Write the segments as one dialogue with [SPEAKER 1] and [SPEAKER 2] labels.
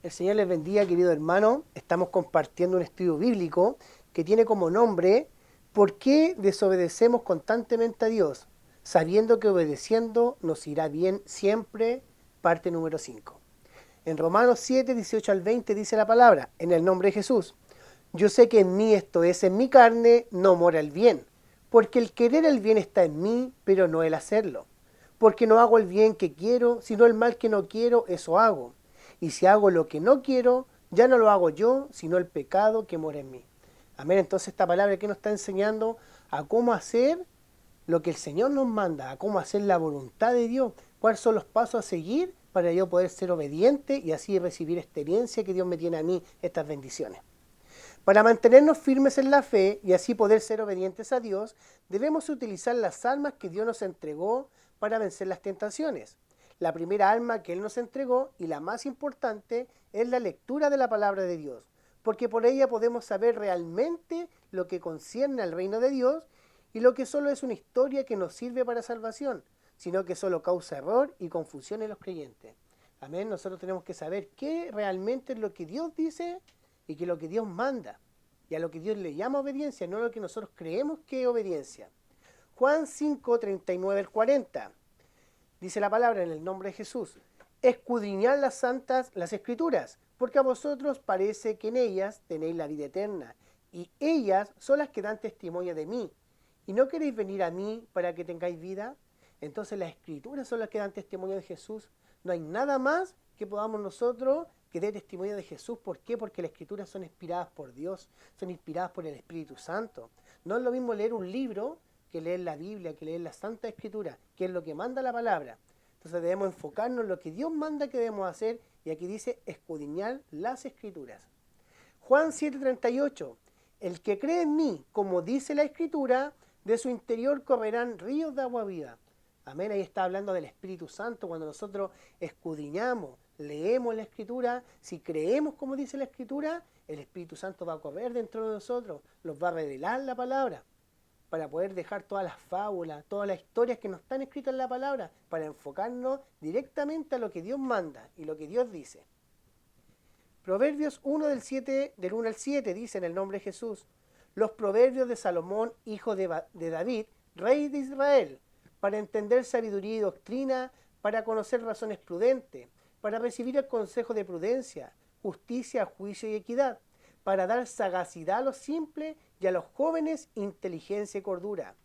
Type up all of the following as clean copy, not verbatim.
[SPEAKER 1] El Señor les bendiga, querido hermano. Estamos compartiendo un estudio bíblico que tiene como nombre ¿Por qué desobedecemos constantemente a Dios? Sabiendo que obedeciendo nos irá bien siempre, parte número 5. En Romanos 7, 18 al 20 dice la palabra, en el nombre de Jesús. Yo sé que en mí, esto es, en mi carne, no mora el bien, porque el querer el bien está en mí, pero no el hacerlo. Porque no hago el bien que quiero, sino el mal que no quiero, eso hago. Y si hago lo que no quiero, ya no lo hago yo, sino el pecado que mora en mí. Amén. Entonces esta palabra que nos está enseñando a cómo hacer lo que el Señor nos manda, a cómo hacer la voluntad de Dios, cuáles son los pasos a seguir para yo poder ser obediente y así recibir esta herencia que Dios me tiene a mí, estas bendiciones. Para mantenernos firmes en la fe y así poder ser obedientes a Dios, debemos utilizar las armas que Dios nos entregó para vencer las tentaciones. La primera arma que Él nos entregó y la más importante es la lectura de la palabra de Dios, porque por ella podemos saber realmente lo que concierne al reino de Dios y lo que solo es una historia que nos sirve para salvación, sino que solo causa error y confusión en los creyentes. Amén. Nosotros tenemos que saber qué realmente es lo que Dios dice y que lo que Dios manda y a lo que Dios le llama obediencia, no lo que nosotros creemos que es obediencia. Juan 5, 39 al 40. Dice la palabra en el nombre de Jesús. Escudriñad las santas, las escrituras, porque a vosotros parece que en ellas tenéis la vida eterna, y ellas son las que dan testimonio de mí. ¿Y no queréis venir a mí para que tengáis vida? Entonces las escrituras son las que dan testimonio de Jesús. No hay nada más que podamos nosotros que dé testimonio de Jesús. ¿Por qué? Porque las escrituras son inspiradas por Dios, son inspiradas por el Espíritu Santo. No es lo mismo leer un libro que leer la Biblia, que leer la Santa Escritura, que es lo que manda la palabra. Entonces debemos enfocarnos en lo que Dios manda que debemos hacer, y aquí dice escudriñar las Escrituras. Juan 7:38. El que cree en mí, como dice la Escritura, de su interior correrán ríos de agua viva. Amén, ahí está hablando del Espíritu Santo. Cuando nosotros escudriñamos, leemos la Escritura, si creemos como dice la Escritura, el Espíritu Santo va a correr dentro de nosotros, nos va a revelar la palabra, para poder dejar todas las fábulas, todas las historias que no están escritas en la palabra, para enfocarnos directamente a lo que Dios manda y lo que Dios dice. Proverbios 1 del 1 al 7 dice en el nombre de Jesús, los proverbios de Salomón, hijo de David, rey de Israel, para entender sabiduría y doctrina, para conocer razones prudentes, para recibir el consejo de prudencia, justicia, juicio y equidad, para dar sagacidad a los simples y a los jóvenes inteligencia y cordura.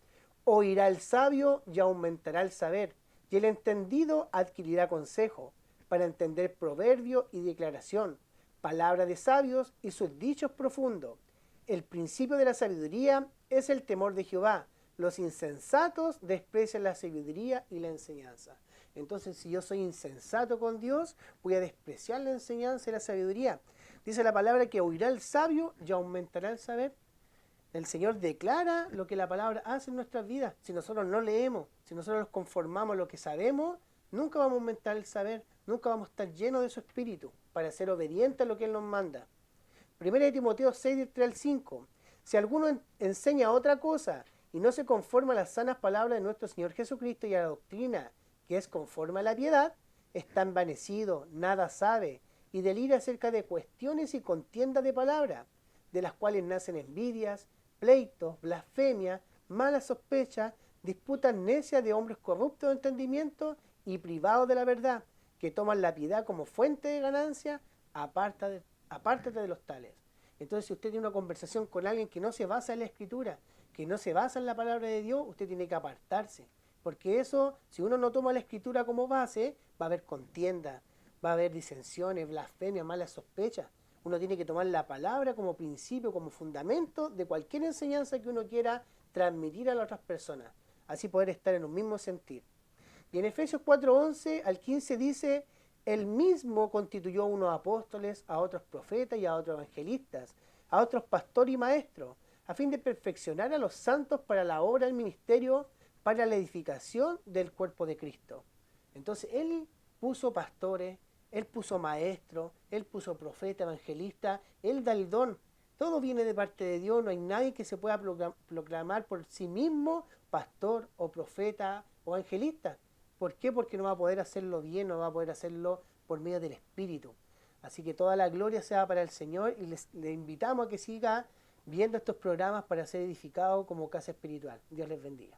[SPEAKER 1] Oirá el sabio y aumentará el saber, y el entendido adquirirá consejo, para entender proverbio y declaración, palabra de sabios y sus dichos profundos. El principio de la sabiduría es el temor de Jehová. Los insensatos desprecian la sabiduría y la enseñanza. Entonces, si yo soy insensato con Dios, voy a despreciar la enseñanza y la sabiduría. Dice la palabra que oirá el sabio y aumentará el saber. El Señor declara lo que la palabra hace en nuestras vidas. Si nosotros no leemos, si nosotros nos conformamos a lo que sabemos, nunca vamos a aumentar el saber, nunca vamos a estar llenos de su espíritu para ser obedientes a lo que Él nos manda. Primera de Timoteo 6, del 3 al 5. Si alguno enseña otra cosa y no se conforma a las sanas palabras de nuestro Señor Jesucristo y a la doctrina que es conforme a la piedad, está envanecido, nada sabe, y delira acerca de cuestiones y contiendas de palabras, de las cuales nacen envidias, pleitos, blasfemias, malas sospechas, disputas necias de hombres corruptos de entendimiento y privados de la verdad, que toman la piedad como fuente de ganancia, apártate de los tales. Entonces, si usted tiene una conversación con alguien que no se basa en la escritura, que no se basa en la palabra de Dios, usted tiene que apartarse. Porque eso, si uno no toma la escritura como base, va a haber contienda, va a haber disensiones, blasfemias, malas sospechas. Uno tiene que tomar la palabra como principio, como fundamento de cualquier enseñanza que uno quiera transmitir a las otras personas. Así poder estar en un mismo sentir. Y en Efesios 4:11 al 15 dice, él mismo constituyó a unos apóstoles, a otros profetas y a otros evangelistas, a otros pastores y maestros, a fin de perfeccionar a los santos para la obra del ministerio, para la edificación del cuerpo de Cristo. Entonces Él puso pastores, Él puso maestros, Él puso profeta, evangelista, Él da el don. Todo viene de parte de Dios, no hay nadie que se pueda proclamar por sí mismo pastor o profeta o evangelista. ¿Por qué? Porque no va a poder hacerlo bien, no va a poder hacerlo por medio del Espíritu. Así que toda la gloria sea para el Señor y le invitamos a que siga viendo estos programas para ser edificado como casa espiritual. Dios les bendiga.